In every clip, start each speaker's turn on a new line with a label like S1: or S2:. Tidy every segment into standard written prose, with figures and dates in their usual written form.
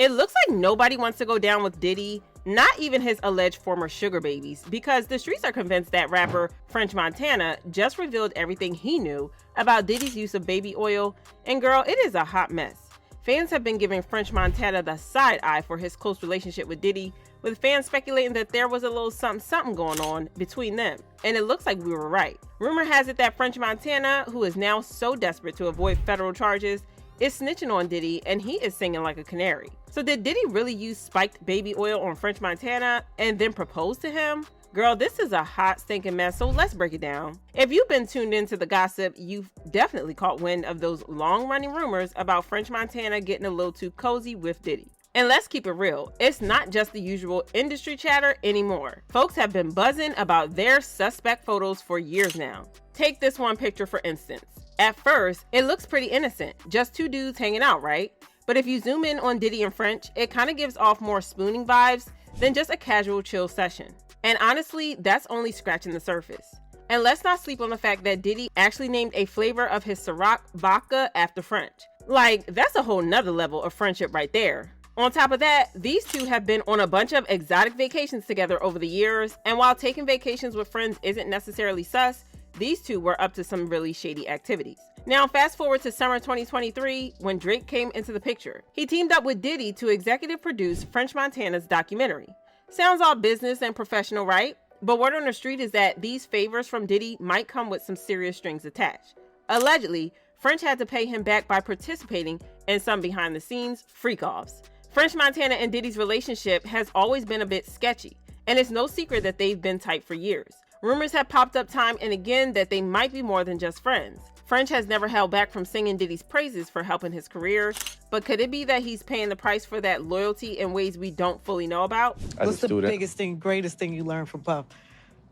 S1: It looks like nobody wants to go down with Diddy, not even his alleged former sugar babies, because the streets are convinced that rapper French Montana just revealed everything he knew about Diddy's use of baby oil, and girl, it is a hot mess. Fans have been giving French Montana the side eye for his close relationship with Diddy, with fans speculating that there was a little something going on between them, and it looks like we were right. Rumor has it that French Montana, who is now so desperate to avoid federal charges, is snitching on Diddy, and he is singing like a canary. So did Diddy really use spiked baby oil on French Montana and then propose to him? Girl, this is a hot stinking mess, so let's break it down. If you've been tuned into the gossip, you've definitely caught wind of those long-running rumors about French Montana getting a little too cozy with Diddy. And let's keep it real, it's not just the usual industry chatter anymore. Folks have been buzzing about their suspect photos for years now. Take this one picture for instance. At first, it looks pretty innocent, just two dudes hanging out, right? But if you zoom in on Diddy and French, it kind of gives off more spooning vibes than just a casual chill session. And honestly, that's only scratching the surface. And let's not sleep on the fact that Diddy actually named a flavor of his Ciroc vodka after French. Like, that's a whole nother level of friendship right there. On top of that, these two have been on a bunch of exotic vacations together over the years, and while taking vacations with friends isn't necessarily sus, these two were up to some really shady activities. Now fast forward to summer 2023 when Drake came into the picture. He teamed up with Diddy to executive produce French Montana's documentary. Sounds all business and professional, right? But word on the street is that these favors from Diddy might come with some serious strings attached. Allegedly, French had to pay him back by participating in some behind the scenes freak-offs. French Montana and Diddy's relationship has always been a bit sketchy, and it's no secret that they've been tight for years. Rumors have popped up time and again that they might be more than just friends. French has never held back from singing Diddy's praises for helping his career, but could it be that he's paying the price for that loyalty in ways we don't fully know about?
S2: What's the biggest thing, greatest thing you learned from Puff?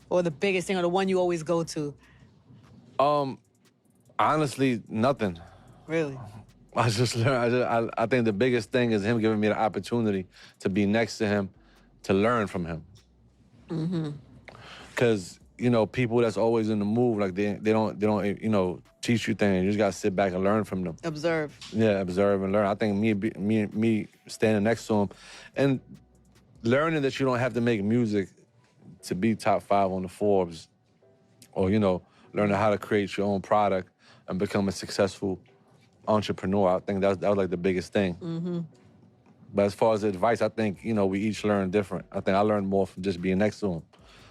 S2: Or the biggest thing, or the one you always go to?
S3: Honestly, nothing.
S2: Really?
S3: I just learned, I think the biggest thing is him giving me the opportunity to be next to him, to learn from him.
S2: Mm-hmm.
S3: Because, you know, people that's always in the move, like they don't, you know, teach you things. You just gotta sit back and learn from them.
S2: Observe.
S3: Yeah, observe and learn. I think me standing next to him and learning that you don't have to make music to be top 5 on the Forbes, or, you know, learning how to create your own product and become a successful entrepreneur. I think that was like the biggest thing.
S2: Mm-hmm.
S3: But as far as advice, I think, you know, we each learn different. I think I learned more from just being next to him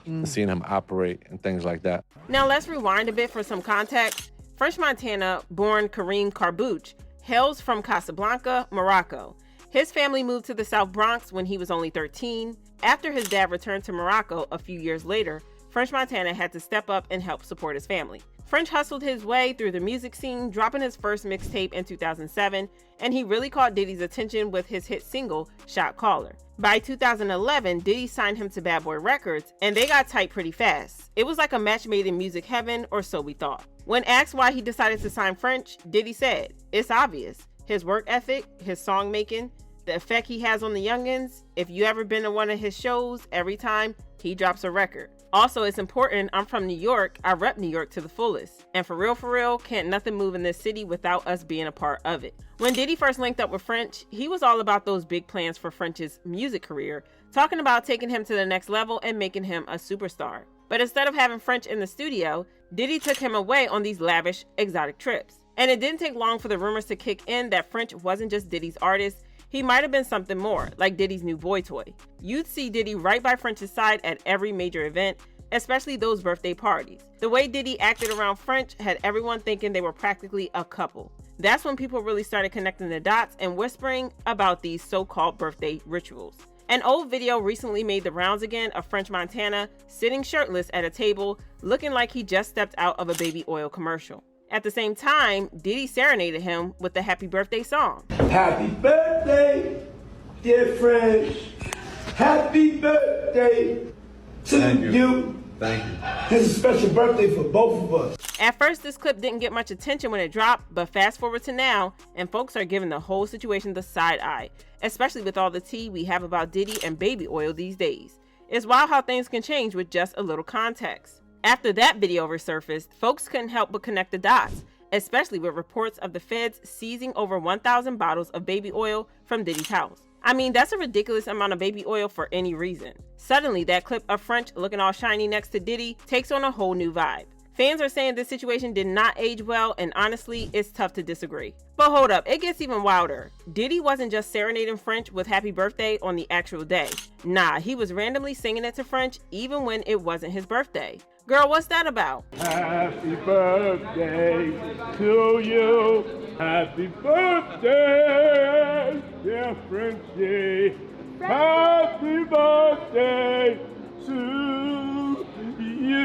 S3: and seeing him operate and things like that.
S1: Now let's rewind a bit for some context. French Montana, born Kareem Karbouch, hails from Casablanca, Morocco. His family moved to the South Bronx when he was only 13. After his dad returned to Morocco a few years later, French Montana had to step up and help support his family. French hustled his way through the music scene, dropping his first mixtape in 2007, and he really caught Diddy's attention with his hit single, Shot Caller. By 2011, Diddy signed him to Bad Boy Records, and they got tight pretty fast. It was like a match made in music heaven, or so we thought. When asked why he decided to sign French, Diddy said, "It's obvious. His work ethic, his song making, the effect he has on the youngins. If you ever been to one of his shows, every time he drops a record. Also, it's important, I'm from New York, I rep New York to the fullest. And for real, can't nothing move in this city without us being a part of it." When Diddy first linked up with French, he was all about those big plans for French's music career, talking about taking him to the next level and making him a superstar. But instead of having French in the studio, Diddy took him away on these lavish, exotic trips. And it didn't take long for the rumors to kick in that French wasn't just Diddy's artist, he might have been something more, like Diddy's new boy toy. You'd see Diddy right by French's side at every major event, especially those birthday parties. The way Diddy acted around French had everyone thinking they were practically a couple. That's when people really started connecting the dots and whispering about these so-called birthday rituals. An old video recently made the rounds again of French Montana sitting shirtless at a table, looking like he just stepped out of a baby oil commercial. At the same time, Diddy serenaded him with the happy birthday song.
S4: Happy birthday, dear French. Happy birthday to you.
S5: Thank you.
S4: It's a special birthday for both of us.
S1: At first, this clip didn't get much attention when it dropped, but fast forward to now, and folks are giving the whole situation the side eye, especially with all the tea we have about Diddy and baby oil these days. It's wild how things can change with just a little context. After that video resurfaced, folks couldn't help but connect the dots, especially with reports of the feds seizing over 1,000 bottles of baby oil from Diddy's house. I mean, that's a ridiculous amount of baby oil for any reason. Suddenly, that clip of French looking all shiny next to Diddy takes on a whole new vibe. Fans are saying this situation did not age well, and honestly, it's tough to disagree. But hold up, it gets even wilder. Diddy wasn't just serenading French with happy birthday on the actual day. Nah, he was randomly singing it to French even when it wasn't his birthday. Girl, what's that about?
S4: Happy birthday to you. Happy birthday, dear Frenchie. Happy birthday to you.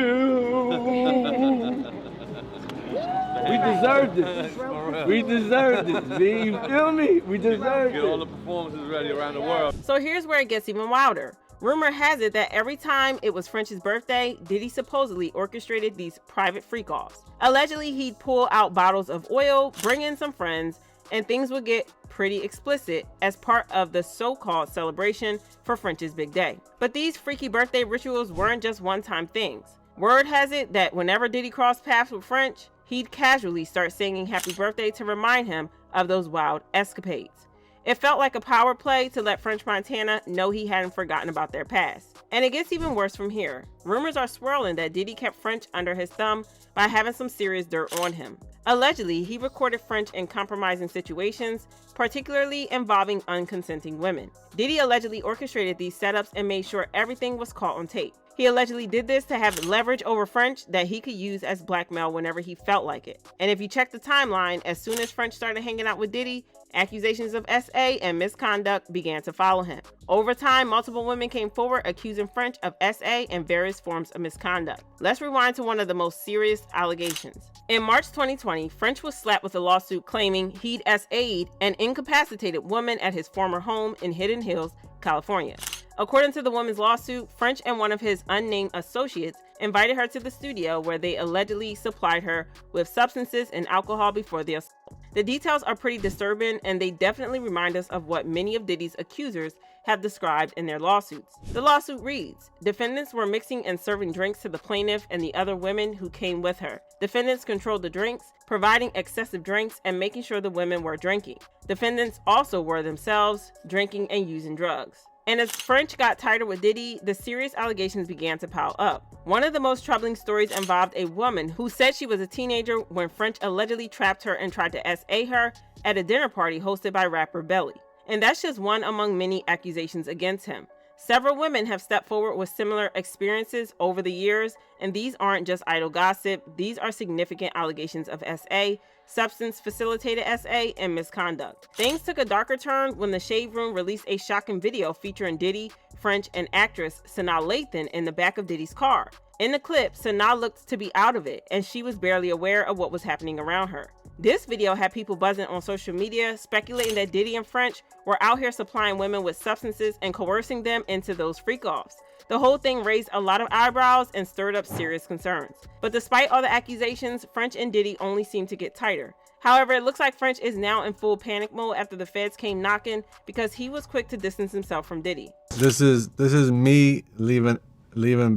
S4: We deserved it. We deserved it. You feel me? We deserved it.
S3: Get all the performances ready around the world.
S1: So here's where it gets even wilder. Rumor has it that every time it was French's birthday, Diddy supposedly orchestrated these private freak-offs. Allegedly, he'd pull out bottles of oil, bring in some friends, and things would get pretty explicit as part of the so-called celebration for French's big day. But these freaky birthday rituals weren't just one-time things. Word has it that whenever Diddy crossed paths with French, he'd casually start singing happy birthday to remind him of those wild escapades. It felt like a power play to let French Montana know he hadn't forgotten about their past. And it gets even worse from here. Rumors are swirling that Diddy kept French under his thumb by having some serious dirt on him. Allegedly, he recorded French in compromising situations, particularly involving unconsenting women. Diddy allegedly orchestrated these setups and made sure everything was caught on tape. He allegedly did this to have leverage over French that he could use as blackmail whenever he felt like it. And if you check the timeline, as soon as French started hanging out with Diddy, accusations of SA and misconduct began to follow him. Over time, multiple women came forward accusing French of SA and various forms of misconduct. Let's rewind to one of the most serious allegations. In March 2020, French was slapped with a lawsuit claiming he'd SA'd an incapacitated woman at his former home in Hidden Hills, California. According to the woman's lawsuit, French and one of his unnamed associates invited her to the studio where they allegedly supplied her with substances and alcohol before the assault. The details are pretty disturbing, and they definitely remind us of what many of Diddy's accusers have described in their lawsuits. The lawsuit reads, defendants were mixing and serving drinks to the plaintiff and the other women who came with her. Defendants controlled the drinks, providing excessive drinks and making sure the women were drinking. Defendants also were themselves drinking and using drugs. And as French got tighter with Diddy, the serious allegations began to pile up. One of the most troubling stories involved a woman who said she was a teenager when French allegedly trapped her and tried to SA her at a dinner party hosted by rapper Belly. And that's just one among many accusations against him. Several women have stepped forward with similar experiences over the years, and these aren't just idle gossip. These are significant allegations of SA, substance facilitated SA, and misconduct. Things took a darker turn when the Shade Room released a shocking video featuring Diddy, French, and actress Sanaa Lathan in the back of Diddy's car. In the clip, Sanaa looked to be out of it, and she was barely aware of what was happening around her. This video had people buzzing on social media, speculating that Diddy and French were out here supplying women with substances and coercing them into those freak-offs. The whole thing raised a lot of eyebrows and stirred up serious concerns. But despite all the accusations, French and Diddy only seemed to get tighter. However, it looks like French is now in full panic mode after the feds came knocking because he was quick to distance himself from Diddy.
S3: This is me leaving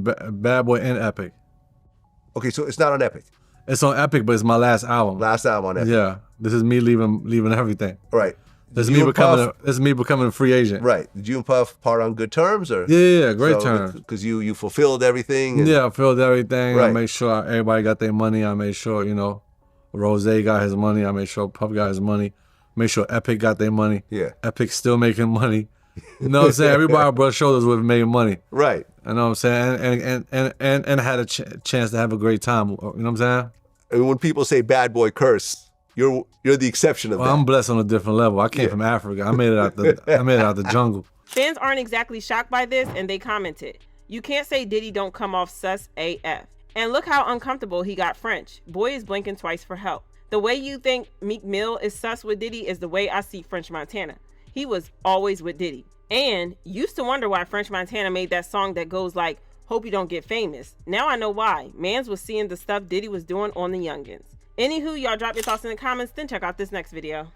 S3: Bad Boy and Epic.
S5: Okay, so it's not on Epic.
S3: It's on Epic, but it's my last album.
S5: Last album on Epic.
S3: Yeah, this is me leaving everything.
S5: Right.
S3: This is me becoming a free agent.
S5: Right. Did you and Puff part on good terms, or?
S3: Yeah, great terms.
S5: Because you fulfilled everything. And...
S3: Yeah, I fulfilled everything.
S5: Right.
S3: I made sure everybody got their money. I made sure Rose got his money. I made sure Puff got his money. Made sure Epic got their money.
S5: Yeah.
S3: Epic's still making money. You know what I'm saying? Everybody brushed shoulders with making money.
S5: Right.
S3: You know what I'm saying? And had a chance to have a great time. You know what I'm saying?
S5: And when people say bad boy curse, you're the exception of that.
S3: I'm blessed on a different level. I came from Africa. I made it out the jungle.
S1: Fans aren't exactly shocked by this, and they commented, "You can't say Diddy don't come off sus AF. And look how uncomfortable he got French. Boy is blinking twice for help. The way you think Meek Mill is sus with Diddy is the way I see French Montana. He was always with Diddy. And used to wonder why French Montana made that song that goes like, hope you don't get famous. Now I know why. Mans was seeing the stuff Diddy was doing on the youngins. Anywho, y'all drop your thoughts in the comments, then check out this next video."